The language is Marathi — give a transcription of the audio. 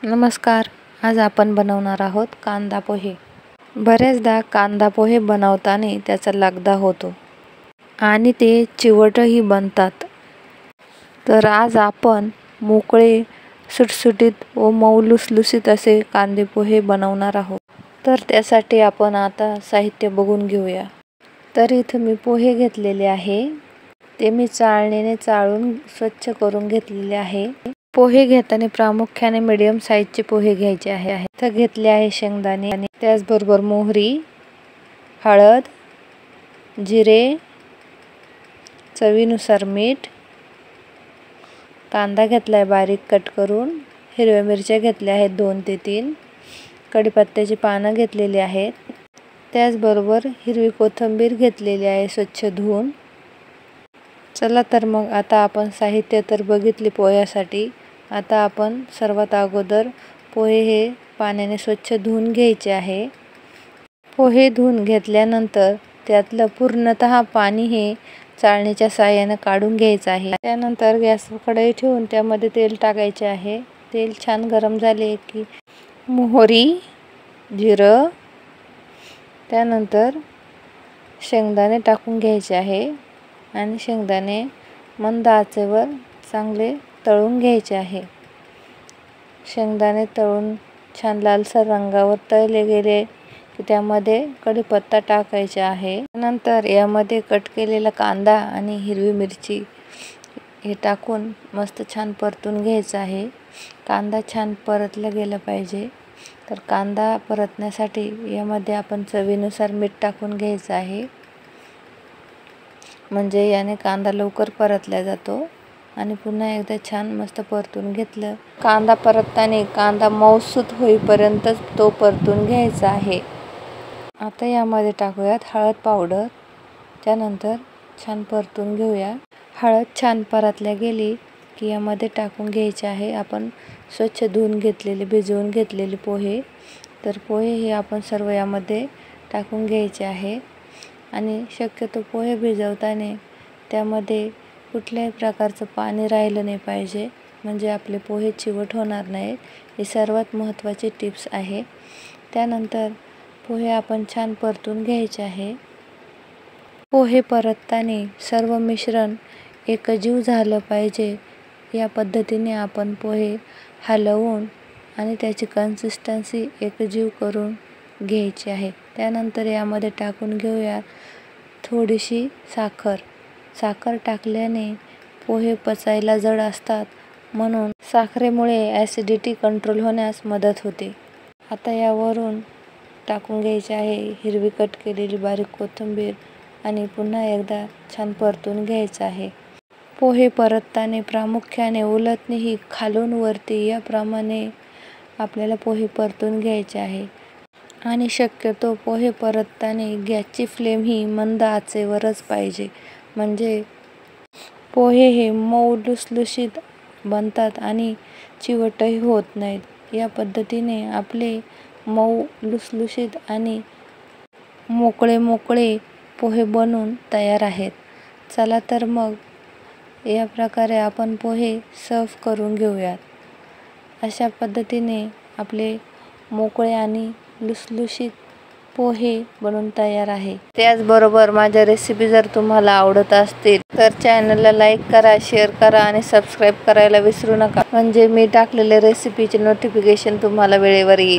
नमस्कार. आज आपण बनवणार आहोत कांदा पोहे. बऱ्याचदा कांदा पोहे बनवताना त्याचा लगदा होतो आणि ते चिवटही बनतात. तर आज आपण मोकळे, सुटसुटीत व मऊ लुसलुसीत असे कांदे पोहे बनवणार आहोत. तर त्यासाठी आपण आता साहित्य बघून घेऊया. तर इथं मी पोहे घेतलेले आहे. ते मी चाळणीने चाळून स्वच्छ करून घेतलेले आहे. पोहे घेताना प्रामुख्याने मीडियम साईजचे पोहे घ्यायचे आहे. इथं घेतले आहे शेंगदाणे आणि त्याचबरोबर मोहरी, हळद, जिरे, चवीनुसार मीठ, कांदा घेतला आहे बारीक कट करून, हिरव्या मिरच्या घेतल्या आहेत 2 ते 3, कढीपत्त्याची पानं घेतलेली आहेत, त्याचबरोबर हिरवी कोथिंबीर घेतलेली आहे स्वच्छ धुवून. चला तर मग आता आपण साहित्य तर बघितले पोह्यासाठी. आता आपण सर्वात अगोदर पोहे हे पाण्याने स्वच्छ धुवून घ्यायचे आहे. पोहे धुवून घेतल्यानंतर त्यातलं पूर्णतः पाणी हे चाळणीच्या साहाय्याने काढून घ्यायचं आहे. त्यानंतर गॅस कढई ठेवून त्यामध्ये तेल टाकायचे आहे. तेल छान गरम झाले की मोहरी, जिरं, त्यानंतर शेंगदाणे टाकून घ्यायचे आहे आणि शेंगदाणे मंद आचेवर चांगले तळून घ्यायचे आहे. शेंगदाणे तळून छान लालसर रंगावर तळले गेले की त्यामध्ये कढीपत्ता टाकायचा आहे. नंतर यामध्ये कट केलेला कांदा आणि हिरवी मिरची हे टाकून मस्त छान परतून घ्यायचं आहे. कांदा छान परतला गेला पाहिजे. तर कांदा परतण्यासाठी यामध्ये आपण चवीनुसार मीठ टाकून घ्यायचं आहे. म्हणजे याने कांदा लवकर परतला जातो. आणि पुन्हा एकदा छान मस्त परतून घेतलं. कांदा परतताना कांदा मऊसूत होईपर्यंत तो परतून घ्यायचा आहे. आता यामध्ये टाकूयात हळद पावडर. त्यानंतर छान परतून घेऊया. हळद छान परतल्या गेली की यामध्ये टाकून घ्यायचे आहे आपण स्वच्छ धुवून घेतलेले, भिजवून घेतलेले पोहे. तर पोहे हे आपण सर्व यामध्ये टाकून घ्यायचे आहे. आणि शक्यतो पोहे भिजवताना त्यामध्ये कुठल्याही प्रकारचं पाणी राहिलं नाही पाहिजे, म्हणजे आपले पोहे चिवट होणार नाहीत. ही सर्वात महत्त्वाची टिप्स आहे. त्यानंतर पोहे आपण छान परतून घ्यायचे आहे. पोहे परतताना सर्व मिश्रण एकजीव झालं पाहिजे या पद्धतीने आपण पोहे हलवून आणि त्याची कन्सिस्टन्सी एकजीव करून घ्यायची आहे. त्यानंतर यामध्ये टाकून घेऊया थोडीशी साखर. साखर टाकल्याने पोहे पचायला जड असतात, म्हणून साखरेमुळे ॲसिडिटी कंट्रोल होण्यास मदत होते. आता यावरून टाकून घ्यायचे आहे हिरवी कट केलेली बारीक कोथिंबीर आणि पुन्हा एकदा छान परतून घ्यायचं आहे. पोहे परतताना प्रामुख्याने उलटणे ही खालून वरती याप्रमाणे आपल्याला पोहे परतून घ्यायचे आहे. आणि शक्यतो पोहे परतताना गॅसची फ्लेम ही मंद आचेवरच पाहिजे, म्हणजे पोहे हे मऊ लुसलुशीत बनतात आणि चिवटही होत नाहीत. या पद्धतीने आपले मऊ लुसलुशीत आणि मोकळे पोहे बनून तयार आहेत. चला तर मग या प्रकारे आपण पोहे सर्व करून घेऊयात. अशा पद्धतीने आपले मोकळे आणि लुसलुशीत पोहे बनून तयार आहे. त्याचबरोबर माझ्या रेसिपी जर तुम्हाला आवडत असतील तर चॅनलला लाईक करा, शेअर करा आणि सबस्क्राईब करायला विसरू नका, म्हणजे मी टाकलेल्या रेसिपीचे नोटिफिकेशन तुम्हाला वेळेवर येईल.